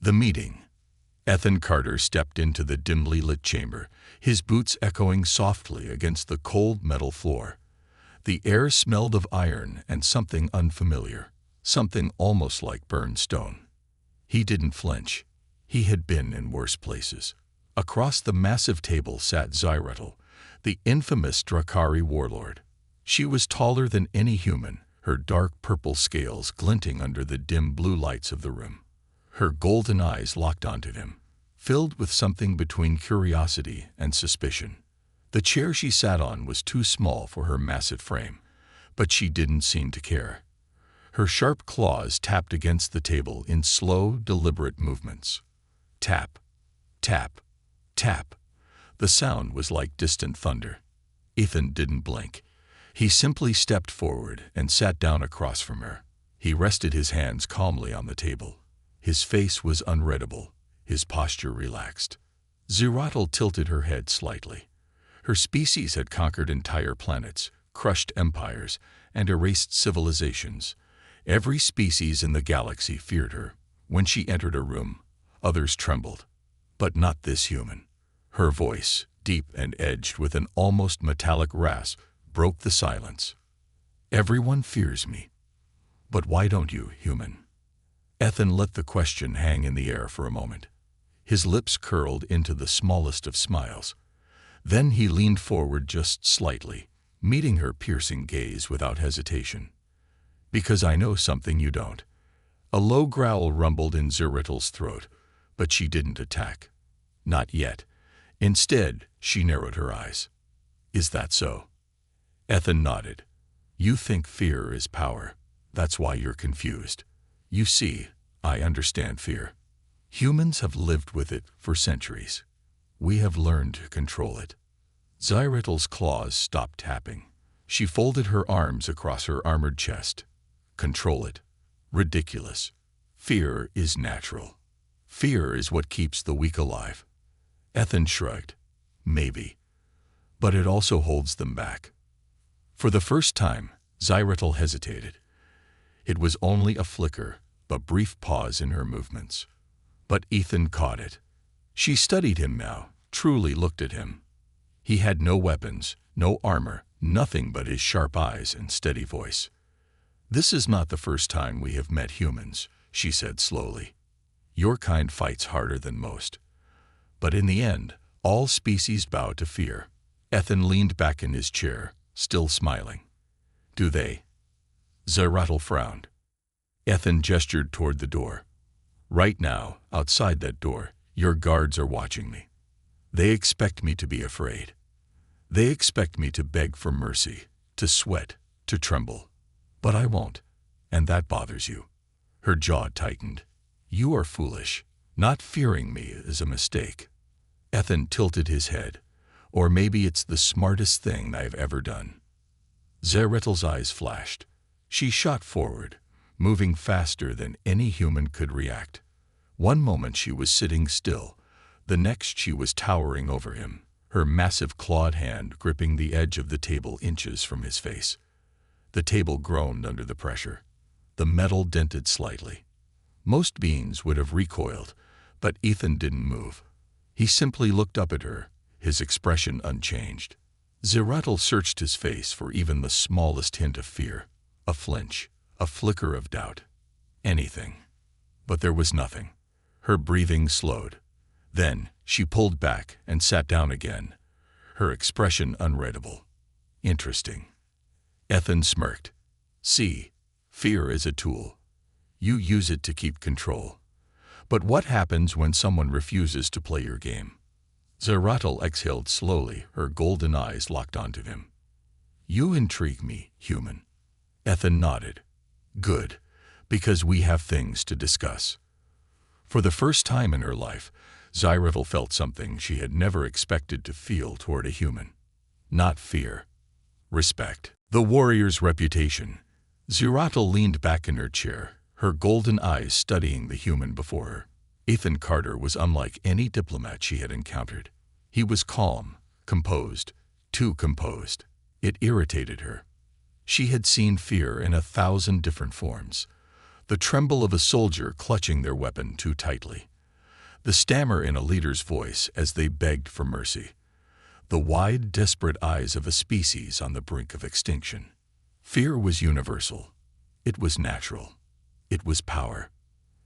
The meeting. Ethan Carter stepped into the dimly lit chamber, his boots echoing softly against the cold metal floor. The air smelled of iron and something unfamiliar, something almost like burned stone. He didn't flinch. He had been in worse places. Across the massive table sat Zyretal, the infamous Drakari warlord. She was taller than any human, her dark purple scales glinting under the dim blue lights of the room. Her golden eyes locked onto him, filled with something between curiosity and suspicion. The chair she sat on was too small for her massive frame, but she didn't seem to care. Her sharp claws tapped against the table in slow, deliberate movements. Tap, tap, tap. The sound was like distant thunder. Ethan didn't blink. He simply stepped forward and sat down across from her. He rested his hands calmly on the table. His face was unreadable, his posture relaxed. Zyretal tilted her head slightly. Her species had conquered entire planets, crushed empires, and erased civilizations. Every species in the galaxy feared her. When she entered a room, others trembled. But not this human. Her voice, deep and edged with an almost metallic rasp, broke the silence. Everyone fears me. But why don't you, human? Ethan let the question hang in the air for a moment. His lips curled into the smallest of smiles. Then he leaned forward just slightly, meeting her piercing gaze without hesitation. Because I know something you don't. A low growl rumbled in Zyretal's throat, but she didn't attack. Not yet. Instead, she narrowed her eyes. Is that so? Ethan nodded. You think fear is power. That's why you're confused. You see, I understand fear. Humans have lived with it for centuries. We have learned to control it. Zyretal's claws stopped tapping. She folded her arms across her armored chest. Control it. Ridiculous. Fear is natural. Fear is what keeps the weak alive. Ethan shrugged. Maybe. But it also holds them back. For the first time, Zyretal hesitated. It was only a flicker, a brief pause in her movements. But Ethan caught it. She studied him now, truly looked at him. He had no weapons, no armor, nothing but his sharp eyes and steady voice. This is not the first time we have met humans, she said slowly. Your kind fights harder than most. But in the end, all species bow to fear. Ethan leaned back in his chair, still smiling. Do they? Zyretal frowned. Ethan gestured toward the door. Right now, outside that door, your guards are watching me. They expect me to be afraid. They expect me to beg for mercy, to sweat, to tremble. But I won't, and that bothers you. Her jaw tightened. You are foolish. Not fearing me is a mistake. Ethan tilted his head. Or maybe it's the smartest thing I've ever done. Zyretal's eyes flashed. She shot forward, moving faster than any human could react. One moment she was sitting still, the next she was towering over him, her massive clawed hand gripping the edge of the table inches from his face. The table groaned under the pressure. The metal dented slightly. Most beings would have recoiled, but Ethan didn't move. He simply looked up at her, his expression unchanged. Zyretal searched his face for even the smallest hint of fear, a flinch, a flicker of doubt. Anything. But there was nothing. Her breathing slowed. Then she pulled back and sat down again, her expression unreadable. Interesting. Ethan smirked. See, fear is a tool. You use it to keep control. But what happens when someone refuses to play your game? Zyretal exhaled slowly, her golden eyes locked onto him. You intrigue me, human. Ethan nodded. Good, because we have things to discuss. For the first time in her life, Zyretal felt something she had never expected to feel toward a human. Not fear. Respect. The warrior's reputation. Zyretal leaned back in her chair, her golden eyes studying the human before her. Ethan Carter was unlike any diplomat she had encountered. He was calm, composed, too composed. It irritated her. She had seen fear in 1,000 different forms. The tremble of a soldier clutching their weapon too tightly, the stammer in a leader's voice as they begged for mercy, the wide, desperate eyes of a species on the brink of extinction. Fear was universal. It was natural. It was power.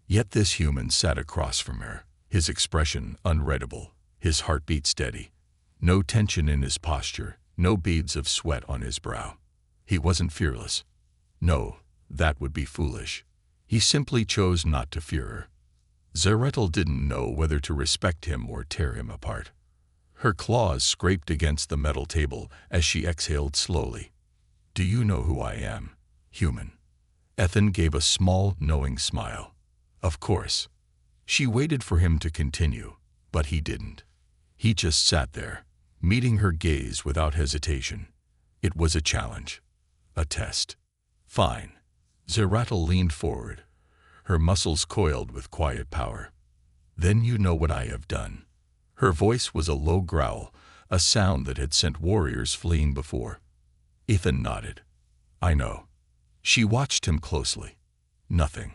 Yet this human sat across from her, his expression unreadable, his heartbeat steady. No tension in his posture, no beads of sweat on his brow. He wasn't fearless. No, that would be foolish. He simply chose not to fear her. Zeratul didn't know whether to respect him or tear him apart. Her claws scraped against the metal table as she exhaled slowly. "Do you know who I am, human?" Ethan gave a small, knowing smile. Of course. She waited for him to continue, but he didn't. He just sat there, meeting her gaze without hesitation. It was a challenge. A test. "Fine." Zeratul leaned forward, her muscles coiled with quiet power. "Then you know what I have done." Her voice was a low growl, a sound that had sent warriors fleeing before. Ethan nodded. "I know." She watched him closely. Nothing.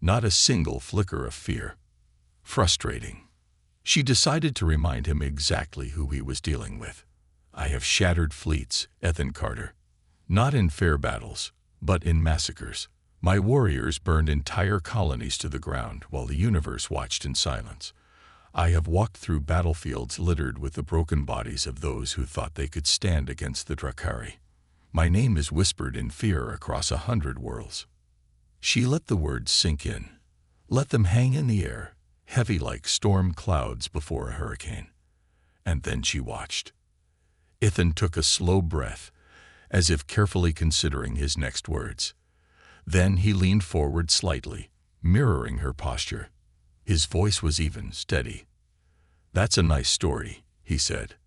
Not a single flicker of fear. Frustrating. She decided to remind him exactly who he was dealing with. "I have shattered fleets, Ethan Carter. Not in fair battles, but in massacres. My warriors burned entire colonies to the ground while the universe watched in silence. I have walked through battlefields littered with the broken bodies of those who thought they could stand against the Drakari. My name is whispered in fear across 100 worlds." She let the words sink in, let them hang in the air, heavy like storm clouds before a hurricane. And then she watched. Ethan took a slow breath, as if carefully considering his next words. Then he leaned forward slightly, mirroring her posture. His voice was even, steady. "That's a nice story," he said.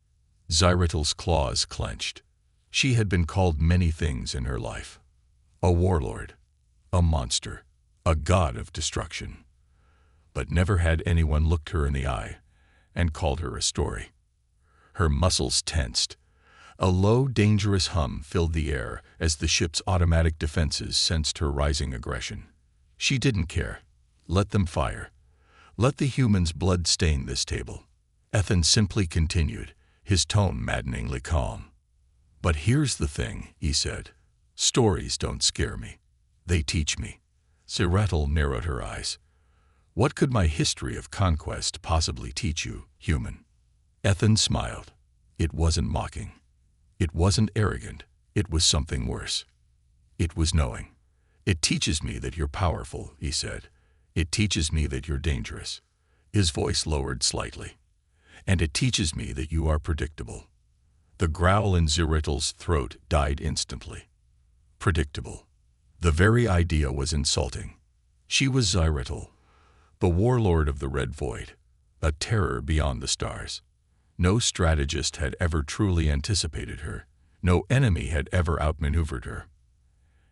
Zeratul's claws clenched. She had been called many things in her life. A warlord, a monster, a god of destruction. But never had anyone looked her in the eye and called her a story. Her muscles tensed. A low, dangerous hum filled the air as the ship's automatic defenses sensed her rising aggression. She didn't care. Let them fire. Let the humans' blood stain this table. Ethan simply continued, his tone maddeningly calm. "But here's the thing," he said. "Stories don't scare me. They teach me." Zeratul narrowed her eyes. "What could my history of conquest possibly teach you, human?" Ethan smiled. It wasn't mocking. It wasn't arrogant. It was something worse. It was knowing. "It teaches me that you're powerful," he said. "It teaches me that you're dangerous." His voice lowered slightly. "And it teaches me that you are predictable." The growl in Zeratul's throat died instantly. Predictable. The very idea was insulting. She was Zeratul, the warlord of the Red Void, a terror beyond the stars. No strategist had ever truly anticipated her. No enemy had ever outmaneuvered her.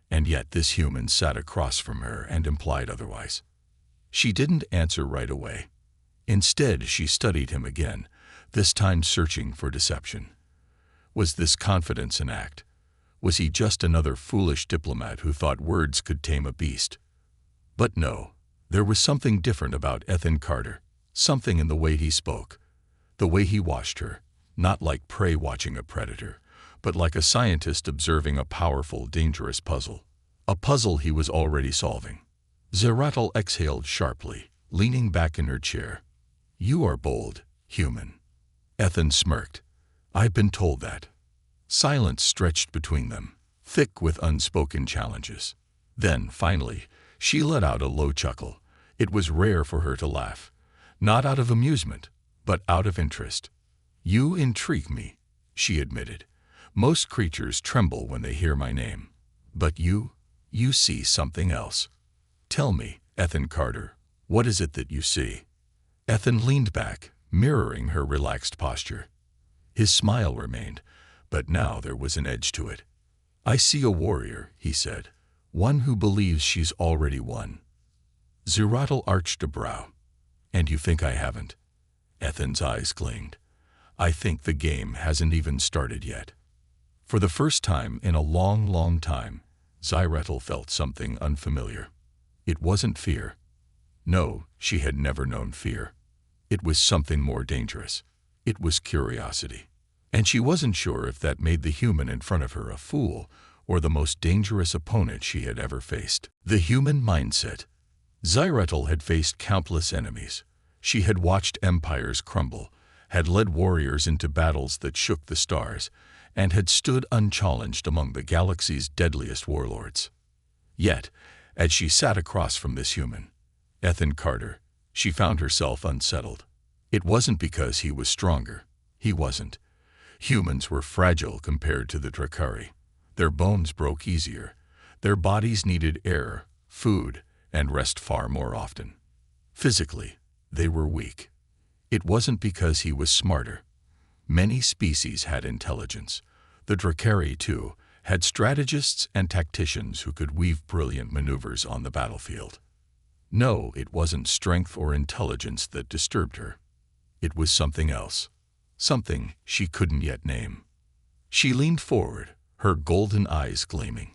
And yet this human sat across from her and implied otherwise. She didn't answer right away. Instead, she studied him again, this time searching for deception. Was this confidence an act? Was he just another foolish diplomat who thought words could tame a beast? But no, there was something different about Ethan Carter, something in the way he spoke, the way he watched her, not like prey watching a predator, but like a scientist observing a powerful, dangerous puzzle. A puzzle he was already solving. Zeratul exhaled sharply, leaning back in her chair. "You are bold, human." Ethan smirked. "I've been told that." Silence stretched between them, thick with unspoken challenges. Then, finally, she let out a low chuckle. It was rare for her to laugh, not out of amusement, but out of interest. "You intrigue me," she admitted. "Most creatures tremble when they hear my name. But you see something else. Tell me, Ethan Carter, what is it that you see?" Ethan leaned back, mirroring her relaxed posture. His smile remained, but now there was an edge to it. "I see a warrior," he said, "one who believes she's already won." Zeratul arched a brow. "And you think I haven't?" Ethan's eyes gleamed. "I think the game hasn't even started yet." For the first time in a long, long time, Zeratul felt something unfamiliar. It wasn't fear. No, she had never known fear. It was something more dangerous. It was curiosity. And she wasn't sure if that made the human in front of her a fool or the most dangerous opponent she had ever faced. The human mindset. Zyretal had faced countless enemies. She had watched empires crumble, had led warriors into battles that shook the stars, and had stood unchallenged among the galaxy's deadliest warlords. Yet, as she sat across from this human, Ethan Carter, she found herself unsettled. It wasn't because he was stronger. He wasn't. Humans were fragile compared to the Drakari. Their bones broke easier. Their bodies needed air, food, and rest far more often. Physically, they were weak. It wasn't because he was smarter. Many species had intelligence. The Drakari, too, had strategists and tacticians who could weave brilliant maneuvers on the battlefield. No, it wasn't strength or intelligence that disturbed her. It was something else. Something she couldn't yet name. She leaned forward, her golden eyes gleaming.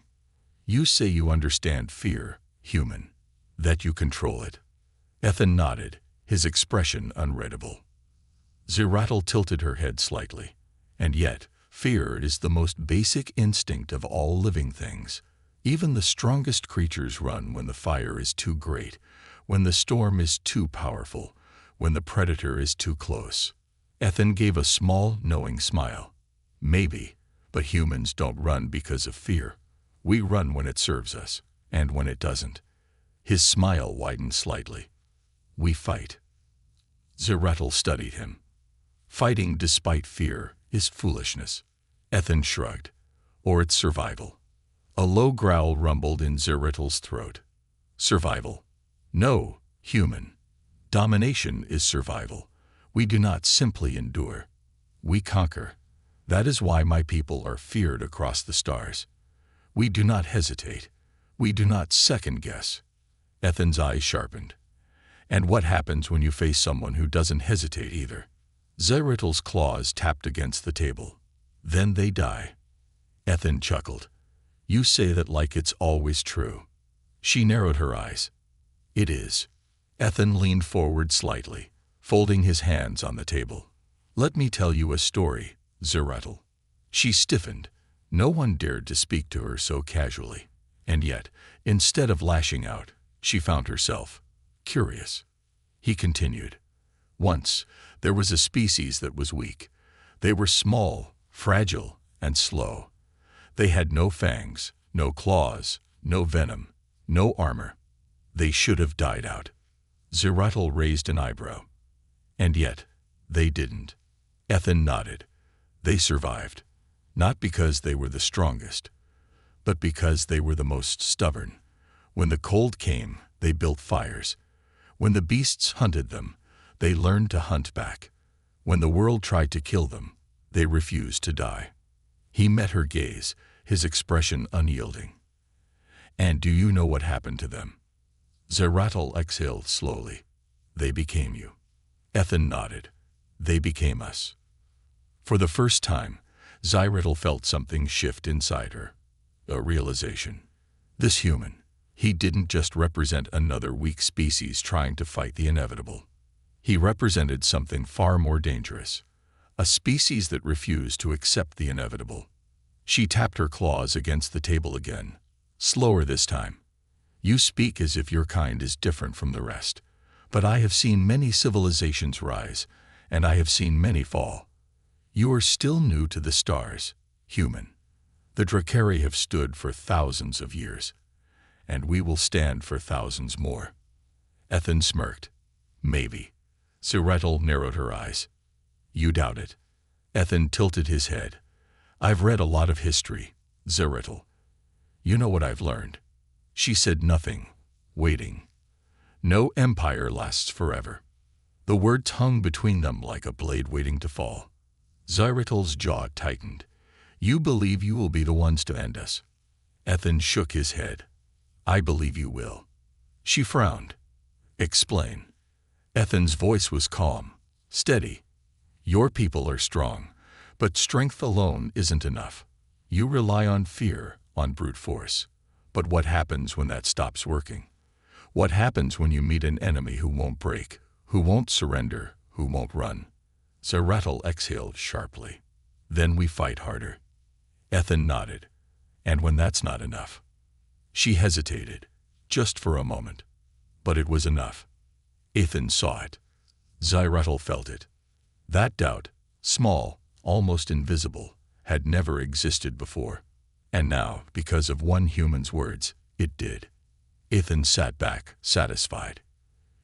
You say you understand fear, human, that you control it. Ethan nodded, his expression unreadable. Zyretal tilted her head slightly. And yet, fear is the most basic instinct of all living things. Even the strongest creatures run when the fire is too great, when the storm is too powerful, when the predator is too close. Ethan gave a small, knowing smile. Maybe, but humans don't run because of fear. We run when it serves us, and when it doesn't. His smile widened slightly. We fight. Zyretal studied him. Fighting despite fear is foolishness. Ethan shrugged. Or it's survival. A low growl rumbled in Zyretal's throat. Survival. No, human. Domination is survival. We do not simply endure. We conquer. That is why my people are feared across the stars. We do not hesitate. We do not second-guess. Ethan's eyes sharpened. And what happens when you face someone who doesn't hesitate either? Zyretal's claws tapped against the table. Then they die. Ethan chuckled. You say that like it's always true. She narrowed her eyes. It is. Ethan leaned forward slightly, folding his hands on the table. Let me tell you a story, Zyretal. She stiffened. No one dared to speak to her so casually. And yet, instead of lashing out, she found herself curious. He continued. Once, there was a species that was weak. They were small, fragile, and slow. They had no fangs, no claws, no venom, no armor. They should have died out. Zyretal raised an eyebrow. And yet, they didn't. Ethan nodded. They survived. Not because they were the strongest, but because they were the most stubborn. When the cold came, they built fires. When the beasts hunted them, they learned to hunt back. When the world tried to kill them, they refused to die. He met her gaze, his expression unyielding. And do you know what happened to them? Zyretal exhaled slowly. They became you. Ethan nodded. They became us. For the first time, Zyretal felt something shift inside her. A realization. This human, he didn't just represent another weak species trying to fight the inevitable. He represented something far more dangerous. A species that refused to accept the inevitable. She tapped her claws against the table again. Slower this time. You speak as if your kind is different from the rest. But I have seen many civilizations rise, and I have seen many fall. You are still new to the stars, human. The Drakari have stood for thousands of years, and we will stand for thousands more. Ethan smirked. Maybe. Zyretal narrowed her eyes. You doubt it. Ethan tilted his head. I've read a lot of history, Zyretal. You know what I've learned. She said nothing, waiting. No empire lasts forever. The words hung between them like a blade waiting to fall. Zyretal's jaw tightened. You believe you will be the ones to end us. Ethan shook his head. I believe you will. She frowned. Explain. Ethan's voice was calm, steady. Your people are strong, but strength alone isn't enough. You rely on fear, on brute force. But what happens when that stops working? What happens when you meet an enemy who won't break, who won't surrender, who won't run. Zeratul exhaled sharply. Then we fight harder. Ethan nodded. And when that's not enough? She hesitated, just for a moment. But it was enough. Ethan saw it. Zeratul felt it. That doubt, small, almost invisible, had never existed before. And now, because of one human's words, it did. Ethan sat back, satisfied.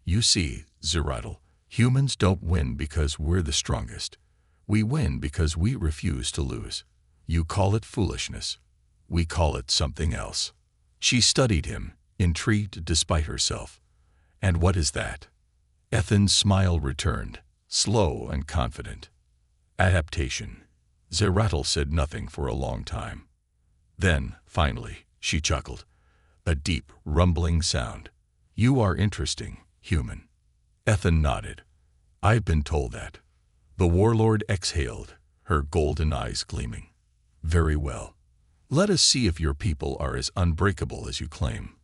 You see, Zeratul, humans don't win because we're the strongest. We win because we refuse to lose. You call it foolishness. We call it something else. She studied him, intrigued despite herself. And what is that? Ethan's smile returned, slow and confident. Adaptation. Zeratul said nothing for a long time. Then, finally, she chuckled. A deep, rumbling sound. You are interesting, human. Ethan nodded. I've been told that. The warlord exhaled, her golden eyes gleaming. Very well. Let us see if your people are as unbreakable as you claim.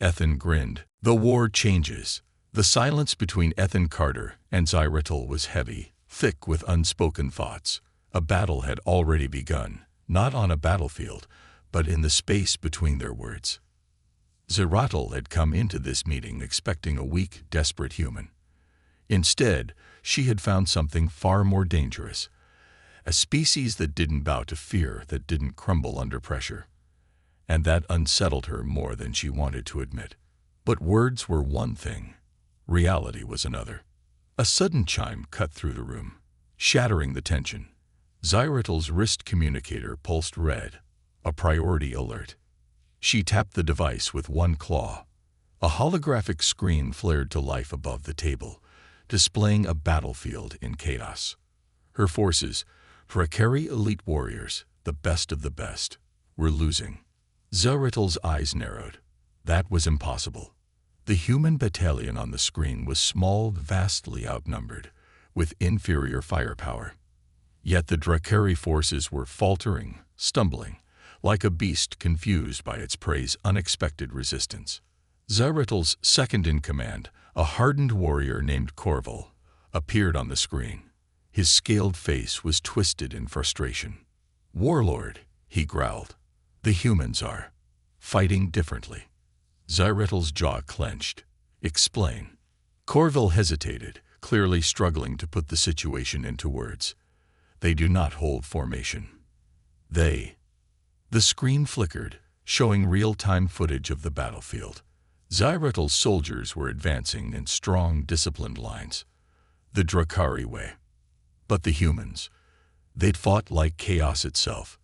Ethan grinned. The war changes. The silence between Ethan Carter and Zeratul was heavy, thick with unspoken thoughts. A battle had already begun, not on a battlefield, but in the space between their words. Zeratul had come into this meeting expecting a weak, desperate human. Instead, she had found something far more dangerous. A species that didn't bow to fear, that didn't crumble under pressure. And that unsettled her more than she wanted to admit. But words were one thing. Reality was another. A sudden chime cut through the room, shattering the tension. Zeratul's wrist communicator pulsed red, a priority alert. She tapped the device with one claw. A holographic screen flared to life above the table, displaying a battlefield in chaos. Her forces, Drakari elite warriors, the best of the best, were losing. Zeratul's eyes narrowed. That was impossible. The human battalion on the screen was small, vastly outnumbered, with inferior firepower. Yet the Drakari forces were faltering, stumbling, like a beast confused by its prey's unexpected resistance. Zeratul's second-in-command, a hardened warrior named Corval, appeared on the screen. His scaled face was twisted in frustration. "Warlord," he growled. "The humans are fighting differently." Zeratul's jaw clenched. "Explain." Corval hesitated, clearly struggling to put the situation into words. "They do not hold formation. They—" The screen flickered, showing real-time footage of the battlefield. Zeratul's soldiers were advancing in strong, disciplined lines. The Drakari way. But the humans, they'd fought like chaos itself.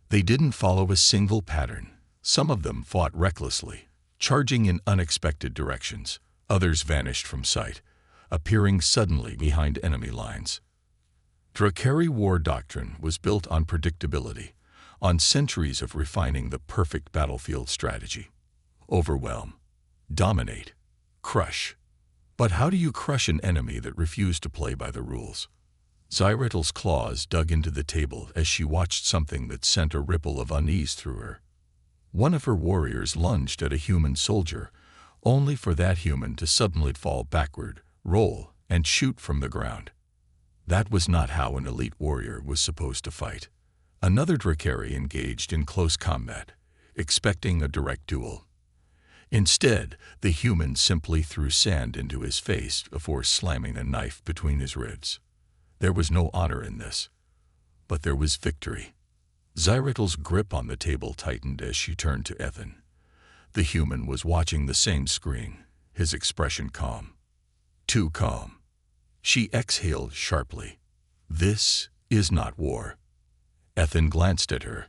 They didn't follow a single pattern. Some of them fought recklessly, charging in unexpected directions. Others vanished from sight, appearing suddenly behind enemy lines. Drakari war doctrine was built on predictability, on centuries of refining the perfect battlefield strategy. Overwhelm, dominate, crush. But how do you crush an enemy that refused to play by the rules? Zeratul's claws dug into the table as she watched something that sent a ripple of unease through her. One of her warriors lunged at a human soldier, only for that human to suddenly fall backward, roll, and shoot from the ground. That was not how an elite warrior was supposed to fight. Another Drakari engaged in close combat, expecting a direct duel. Instead, the human simply threw sand into his face before slamming a knife between his ribs. There was no honor in this, but there was victory. Zeratul's grip on the table tightened as she turned to Ethan. The human was watching the same screen, his expression calm. Too calm. She exhaled sharply. "This is not war." Ethan glanced at her.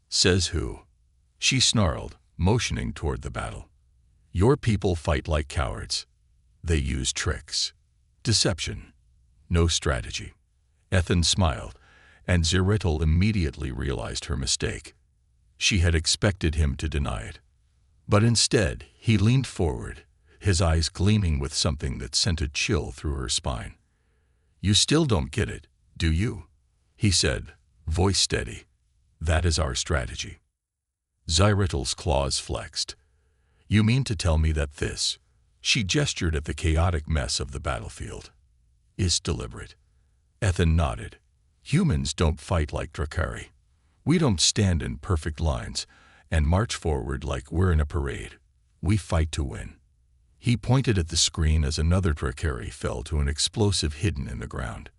"Says who?" She snarled, motioning toward the battle. "Your people fight like cowards. They use tricks. Deception. No strategy." Ethan smiled, and Zeratul immediately realized her mistake. She had expected him to deny it. But instead, he leaned forward, his eyes gleaming with something that sent a chill through her spine. "You still don't get it, do you?" he said, voice steady. "That is our strategy." Zeratul's claws flexed. "You mean to tell me that this—" She gestured at the chaotic mess of the battlefield. is deliberate. Ethan nodded. Humans don't fight like Drakari. We don't stand in perfect lines and march forward like we're in a parade. We fight to win. He pointed at the screen as another Drakari fell to an explosive hidden in the ground.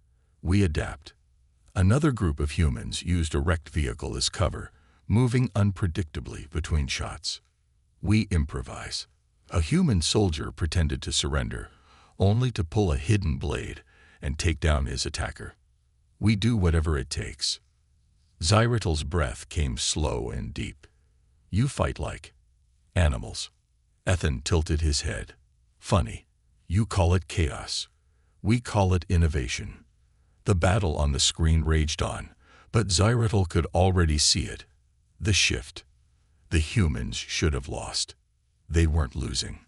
We adapt. Another group of humans used a wrecked vehicle as cover, moving unpredictably between shots. We improvise. A human soldier pretended to surrender, only to pull a hidden blade and take down his attacker. We do whatever it takes. Xyrital's breath came slow and deep. You fight like animals. Ethan tilted his head. Funny. You call it chaos. We call it innovation. The battle on the screen raged on, but Xyrital could already see it. The shift. The humans should have lost. They weren't losing.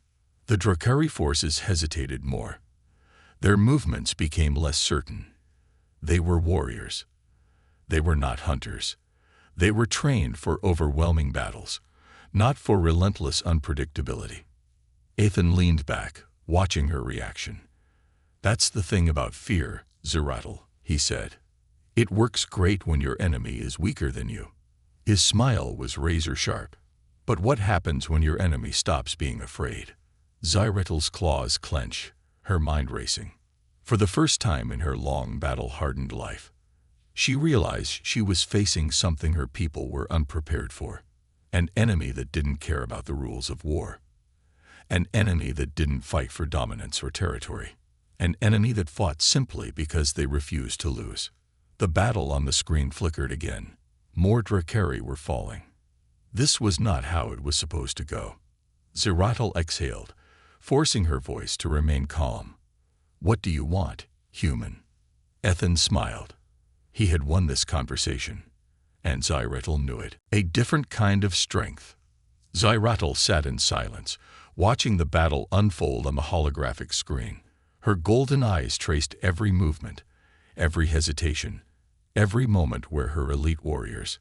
The Drakari forces hesitated more. Their movements became less certain. They were warriors. They were not hunters. They were trained for overwhelming battles, not for relentless unpredictability. Ethan leaned back, watching her reaction. That's the thing about fear, Xyrital, he said. It works great when your enemy is weaker than you. His smile was razor sharp. But what happens when your enemy stops being afraid? Xyrital's claws clench, her mind racing. For the first time in her long battle-hardened life, she realized she was facing something her people were unprepared for. An enemy that didn't care about the rules of war. An enemy that didn't fight for dominance or territory. An enemy that fought simply because they refused to lose. The battle on the screen flickered again. More Drakari were falling. This was not how it was supposed to go. Xyrital exhaled, forcing her voice to remain calm. What do you want, human? Ethan smiled. He had won this conversation, and Xyrital knew it. A different kind of strength. Xyrital sat in silence, watching the battle unfold on the holographic screen. Her golden eyes traced every movement, every hesitation, every moment where her elite warriors,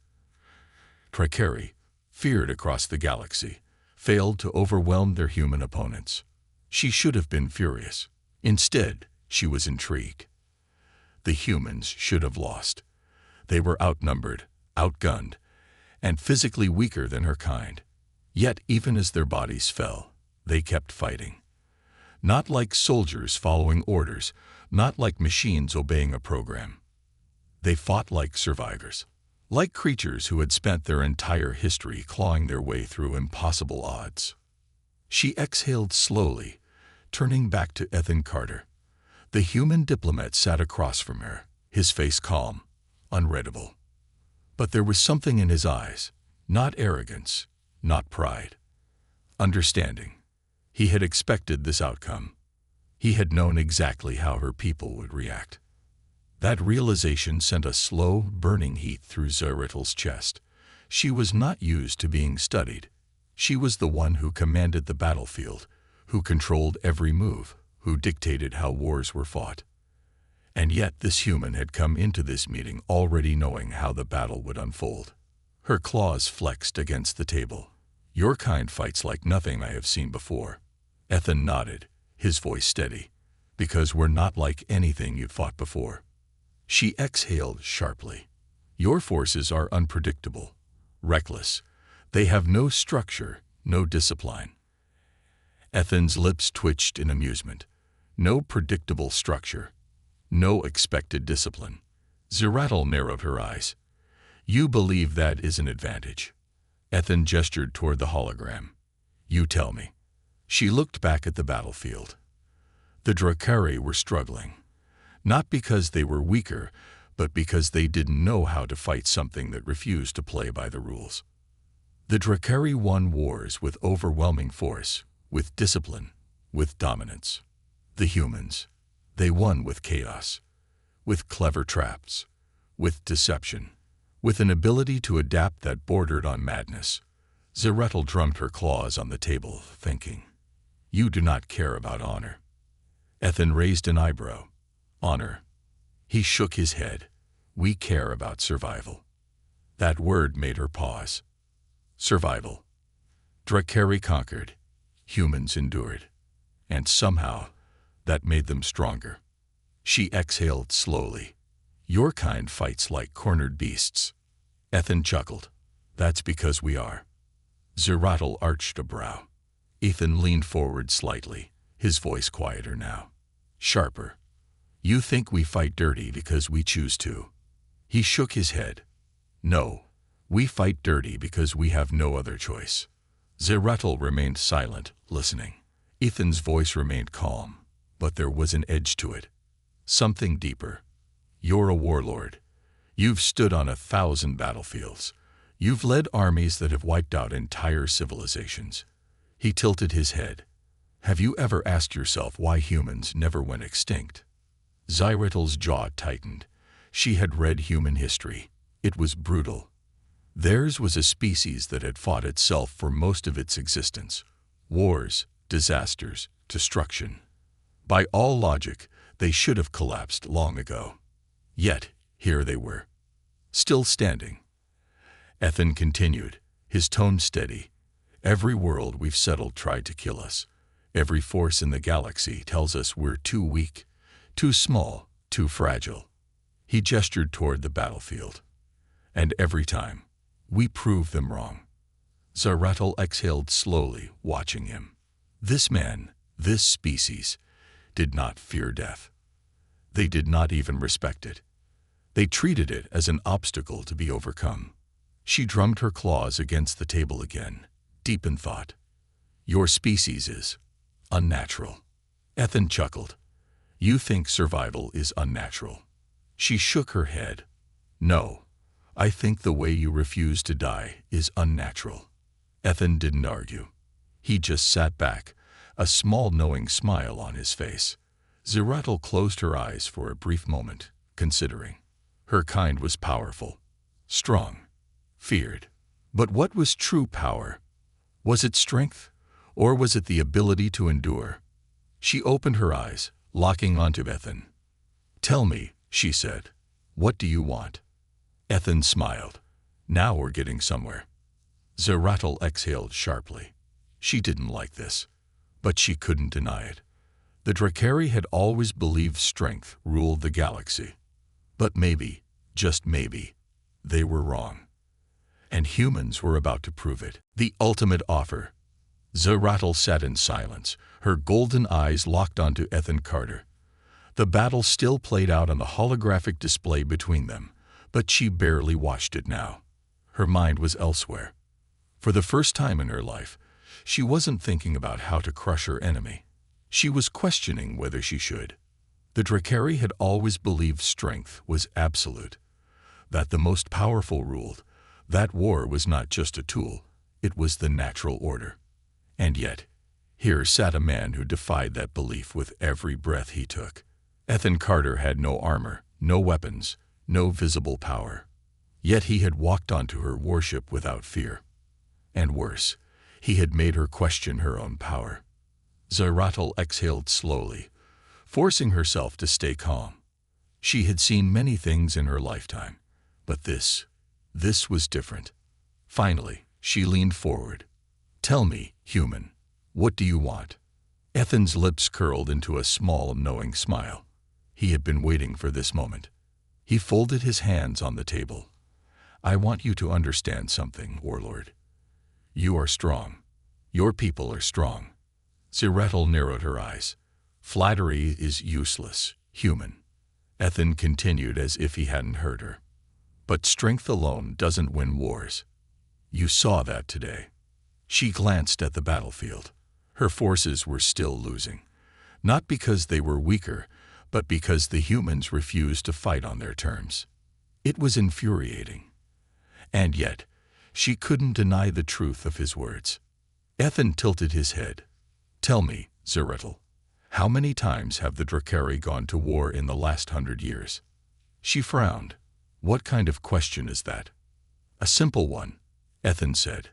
Drakari, feared across the galaxy, failed to overwhelm their human opponents. She should have been furious. Instead, she was intrigued. The humans should have lost. They were outnumbered, outgunned, and physically weaker than her kind. Yet even as their bodies fell, they kept fighting. Not like soldiers following orders, not like machines obeying a program. They fought like survivors. Like creatures who had spent their entire history clawing their way through impossible odds. She exhaled slowly, turning back to Ethan Carter. The human diplomat sat across from her, his face calm, unreadable. But there was something in his eyes, not arrogance, not pride. Understanding. He had expected this outcome. He had known exactly how her people would react. That realization sent a slow, burning heat through Xyrital's chest. She was not used to being studied. She was the one who commanded the battlefield, who controlled every move, who dictated how wars were fought. And yet this human had come into this meeting already knowing how the battle would unfold. Her claws flexed against the table. Your kind fights like nothing I have seen before. Ethan nodded, his voice steady. Because we're not like anything you've fought before. She exhaled sharply. Your forces are unpredictable, reckless. They have no structure, no discipline. Ethan's lips twitched in amusement. No predictable structure. No expected discipline. Xyrital narrowed her eyes. You believe that is an advantage. Ethan gestured toward the hologram. You tell me. She looked back at the battlefield. The Drakari were struggling. Not because they were weaker, but because they didn't know how to fight something that refused to play by the rules. The Drakari won wars with overwhelming force, with discipline, with dominance. The humans, they won with chaos, with clever traps, with deception, with an ability to adapt that bordered on madness. Xyrital drummed her claws on the table, thinking, You do not care about honor. Ethan raised an eyebrow. Honor. He shook his head. We care about survival. That word made her pause. Survival. Drakari conquered. Humans endured. And somehow, that made them stronger. She exhaled slowly. Your kind fights like cornered beasts. Ethan chuckled. That's because we are. Zeratul arched a brow. Ethan leaned forward slightly, his voice quieter now. Sharper. You think we fight dirty because we choose to. He shook his head. No, we fight dirty because we have no other choice. Zeratul remained silent, listening. Ethan's voice remained calm, but there was an edge to it. Something deeper. You're a warlord. You've stood on 1,000 battlefields. You've led armies that have wiped out entire civilizations. He tilted his head. Have you ever asked yourself why humans never went extinct? Zeratul's jaw tightened. She had read human history. It was brutal. Theirs was a species that had fought itself for most of its existence. Wars, disasters, destruction. By all logic, they should have collapsed long ago. Yet, here they were, still standing. Ethan continued, his tone steady. Every world we've settled tried to kill us. Every force in the galaxy tells us we're too weak, too small, too fragile. He gestured toward the battlefield. And every time, we prove them wrong. Zeratul exhaled slowly, watching him. This man, this species, did not fear death. They did not even respect it. They treated it as an obstacle to be overcome. She drummed her claws against the table again, deep in thought. Your species is unnatural. Ethan chuckled. You think survival is unnatural. She shook her head. No, I think the way you refuse to die is unnatural. Ethan didn't argue. He just sat back, a small knowing smile on his face. Zeratul closed her eyes for a brief moment, considering. Her kind was powerful, strong, feared. But what was true power? Was it strength, or was it the ability to endure? She opened her eyes, locking onto Ethan. Tell me, she said, what do you want? Ethan smiled. Now we're getting somewhere. Zeratul exhaled sharply. She didn't like this, but she couldn't deny it. The Drakari had always believed strength ruled the galaxy. But maybe, just maybe, they were wrong. And humans were about to prove it. The ultimate offer. Zeratul sat in silence, her golden eyes locked onto Ethan Carter. The battle still played out on the holographic display between them, but she barely watched it now. Her mind was elsewhere. For the first time in her life, she wasn't thinking about how to crush her enemy. She was questioning whether she should. The Drakari had always believed strength was absolute, that the most powerful ruled, that war was not just a tool, it was the natural order. And yet, here sat a man who defied that belief with every breath he took. Ethan Carter had no armor, no weapons, no visible power. Yet he had walked onto her warship without fear. And worse, he had made her question her own power. Zeratul exhaled slowly, forcing herself to stay calm. She had seen many things in her lifetime, but this was different. Finally, she leaned forward. Tell me, human, what do you want? Ethan's lips curled into a small, knowing smile. He had been waiting for this moment. He folded his hands on the table. I want you to understand something, warlord. You are strong. Your people are strong. Zeratul narrowed her eyes. Flattery is useless, human. Ethan continued as if he hadn't heard her. But strength alone doesn't win wars. You saw that today. She glanced at the battlefield. Her forces were still losing. Not because they were weaker, but because the humans refused to fight on their terms. It was infuriating. And yet, she couldn't deny the truth of his words. Ethan tilted his head. Tell me, Zeratul, how many times have the Drakari gone to war in the last 100 years? She frowned. What kind of question is that? A simple one, Ethan said.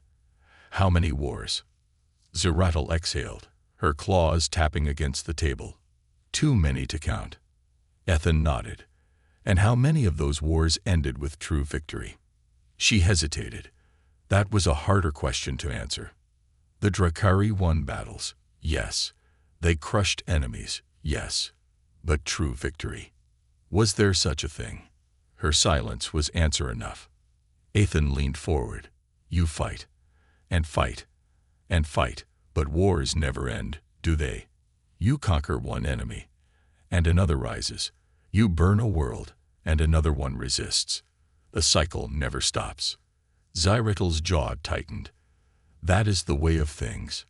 How many wars? Zeratul exhaled, her claws tapping against the table. Too many to count. Ethan nodded. And how many of those wars ended with true victory? She hesitated. That was a harder question to answer. The Drakari won battles, yes. They crushed enemies, yes. But true victory. Was there such a thing? Her silence was answer enough. Ethan leaned forward. You fight, and fight, and fight, but wars never end, do they? You conquer one enemy, and another rises. You burn a world, and another one resists. The cycle never stops. Zyretel's jaw tightened. That is the way of things.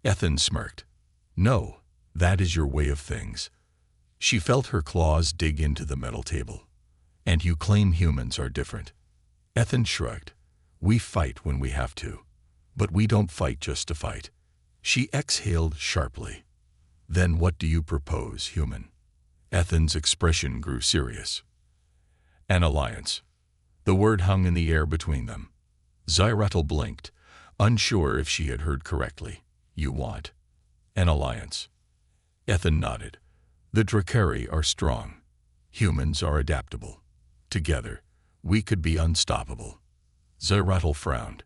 Ethan smirked. No, that is your way of things. She felt her claws dig into the metal table. And you claim humans are different. Ethan shrugged. We fight when we have to. But we don't fight just to fight. She exhaled sharply. Then what do you propose, human? Ethan's expression grew serious. An alliance. The word hung in the air between them. Zyretel blinked, unsure if she had heard correctly. You want an alliance? Ethan nodded. The Drakari are strong. Humans are adaptable. Together, we could be unstoppable. Zyretel frowned.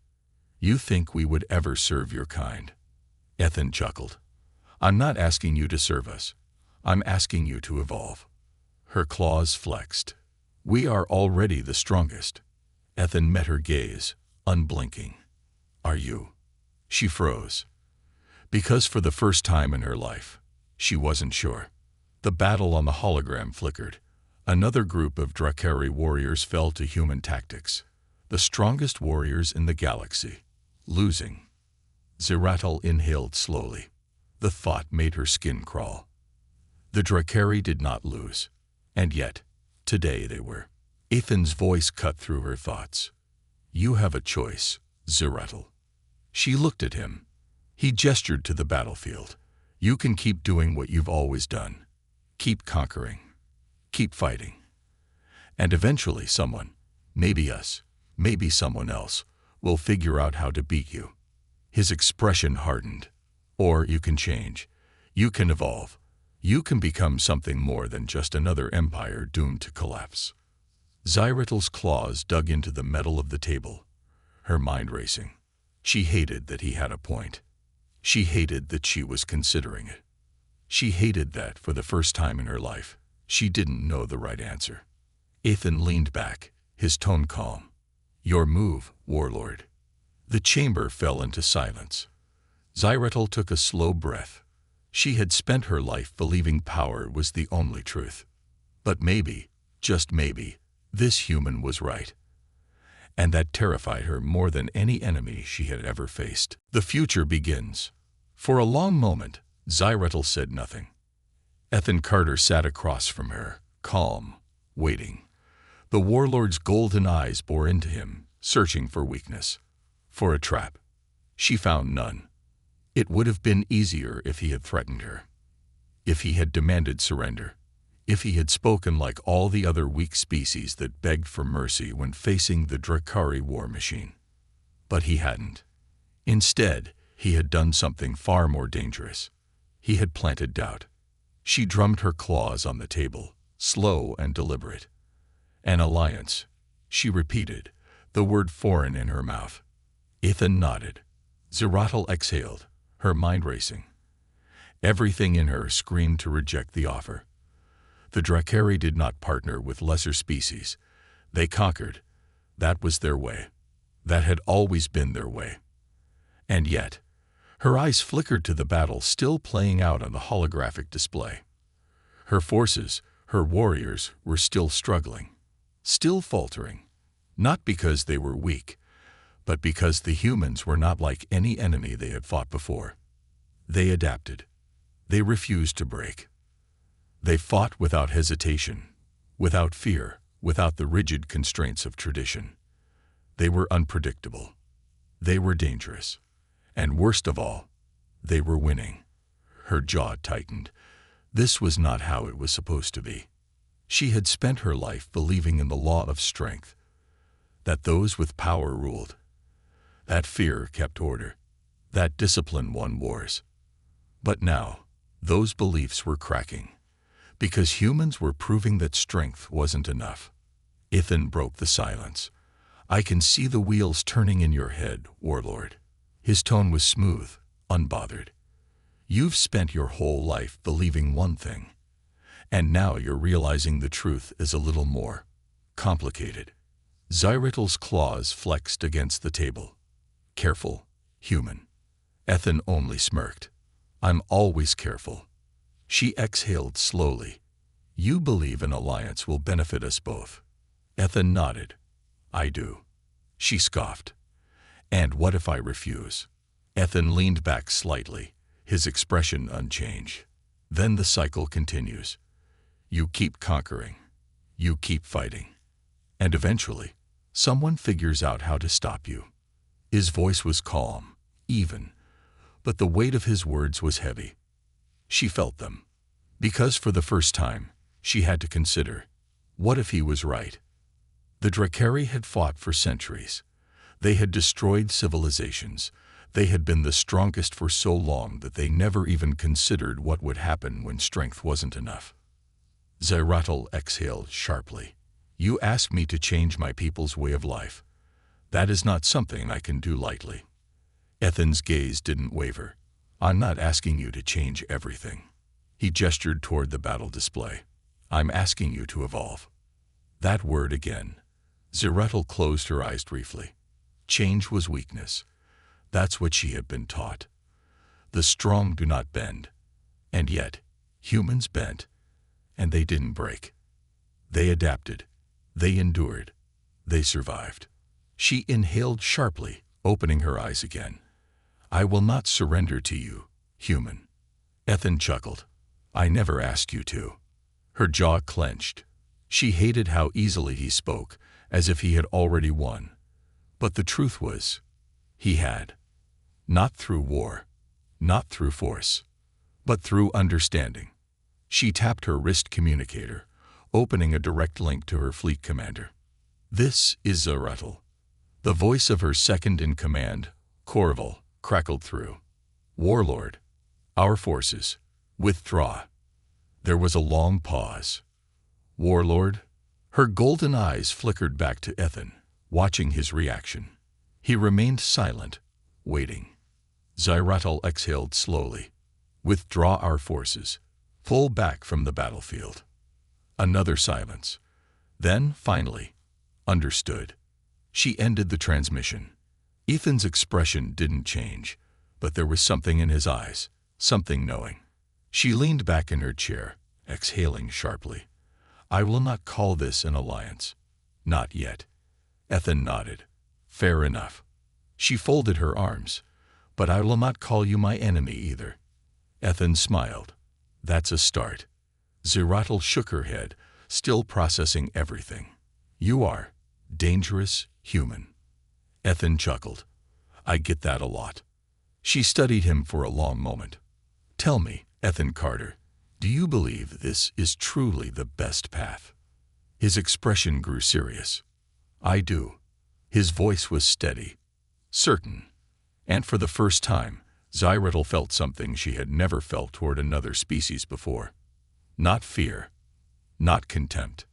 You think we would ever serve your kind? Ethan chuckled. I'm not asking you to serve us. I'm asking you to evolve. Her claws flexed. We are already the strongest. Ethan met her gaze, unblinking. Are you? She froze. Because for the first time in her life, she wasn't sure. The battle on the hologram flickered. Another group of Drakari warriors fell to human tactics. The strongest warriors in the galaxy. Losing. Zyretel inhaled slowly. The thought made her skin crawl. The Drakari did not lose. And yet, today they were. Ethan's voice cut through her thoughts. You have a choice, Zyretel. She looked at him. He gestured to the battlefield. You can keep doing what you've always done. Keep conquering. Keep fighting. And eventually someone, maybe us, maybe someone else, will figure out how to beat you. His expression hardened. Or you can change. You can evolve. You can become something more than just another empire doomed to collapse. Zyretel's claws dug into the metal of the table, her mind racing. She hated that he had a point. She hated that she was considering it. She hated that, for the first time in her life, she didn't know the right answer. Ethan leaned back, his tone calm. Your move, warlord. The chamber fell into silence. Zyretel took a slow breath. She had spent her life believing power was the only truth. But maybe, just maybe, this human was right. And that terrified her more than any enemy she had ever faced. The future begins. For a long moment, Zyretel said nothing. Ethan Carter sat across from her, calm, waiting. The warlord's golden eyes bore into him, searching for weakness, for a trap. She found none. It would have been easier if he had threatened her, if he had demanded surrender, if he had spoken like all the other weak species that begged for mercy when facing the Drakari war machine. But he hadn't. Instead, he had done something far more dangerous. He had planted doubt. She drummed her claws on the table, slow and deliberate. An alliance, she repeated, the word foreign in her mouth. Ethan nodded. Zyretel exhaled, her mind racing. Everything in her screamed to reject the offer. The Drakari did not partner with lesser species. They conquered. That was their way. That had always been their way. And yet, her eyes flickered to the battle still playing out on the holographic display. Her forces, her warriors, were still struggling, still faltering, not because they were weak, but because the humans were not like any enemy they had fought before. They adapted. They refused to break. They fought without hesitation, without fear, without the rigid constraints of tradition. They were unpredictable. They were dangerous. And worst of all, they were winning. Her jaw tightened. This was not how it was supposed to be. She had spent her life believing in the law of strength, that those with power ruled, that fear kept order, that discipline won wars. But now, those beliefs were cracking, because humans were proving that strength wasn't enough. Ethan broke the silence. I can see the wheels turning in your head, warlord. His tone was smooth, unbothered. You've spent your whole life believing one thing, And now you're realizing the truth is a little more complicated. Zyrital's claws flexed against the table. Careful, human. Ethan only smirked. I'm always careful. She exhaled slowly. You believe an alliance will benefit us both. Ethan nodded. I do. She scoffed. And what if I refuse? Ethan leaned back slightly, his expression unchanged. Then the cycle continues. You keep conquering. You keep fighting. And eventually, someone figures out how to stop you. His voice was calm, even, but the weight of his words was heavy. She felt them. Because for the first time, she had to consider, what if he was right? The Drakari had fought for centuries. They had destroyed civilizations. They had been the strongest for so long that they never even considered what would happen when strength wasn't enough. Zyrital exhaled sharply. You ask me to change my people's way of life. That is not something I can do lightly. Ethan's gaze didn't waver. I'm not asking you to change everything. He gestured toward the battle display. I'm asking you to evolve. That word again. Zyrital closed her eyes briefly. Change was weakness. That's what she had been taught. The strong do not bend. And yet, humans bent. And they didn't break. They adapted. They endured. They survived. She inhaled sharply, opening her eyes again. I will not surrender to you, human. Ethan chuckled. I never asked you to. Her jaw clenched. She hated how easily he spoke, as if he had already won. But the truth was, he had. Not through war, not through force, but through understanding. She tapped her wrist communicator, opening a direct link to her fleet commander. This is Zyrital. The voice of her second-in-command, Corval, crackled through. Warlord, our forces, withdraw. There was a long pause. Warlord? Her golden eyes flickered back to Ethan, watching his reaction. He remained silent, waiting. Zyrital exhaled slowly. Withdraw our forces. Pull back from the battlefield. Another silence. Then, finally, understood. She ended the transmission. Ethan's expression didn't change, but there was something in his eyes, something knowing. She leaned back in her chair, exhaling sharply. I will not call this an alliance. Not yet. Ethan nodded. Fair enough. She folded her arms. But I will not call you my enemy either. Ethan smiled. That's a start. Zyrital shook her head, still processing everything. You are dangerous, human. Ethan chuckled. I get that a lot. She studied him for a long moment. Tell me, Ethan Carter, do you believe this is truly the best path? His expression grew serious. I do. His voice was steady, certain. And for the first time, Zyrital felt something she had never felt toward another species before. Not fear, not contempt.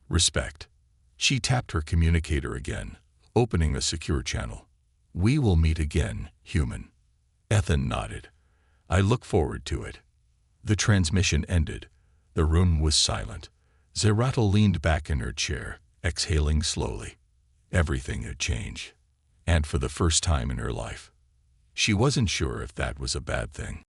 Respect. She tapped her communicator again, opening a secure channel. We will meet again, human. Ethan nodded. I look forward to it. The transmission ended. The room was silent. Zyrital leaned back in her chair, exhaling slowly. Everything had changed. And for the first time in her life. She wasn't sure if that was a bad thing.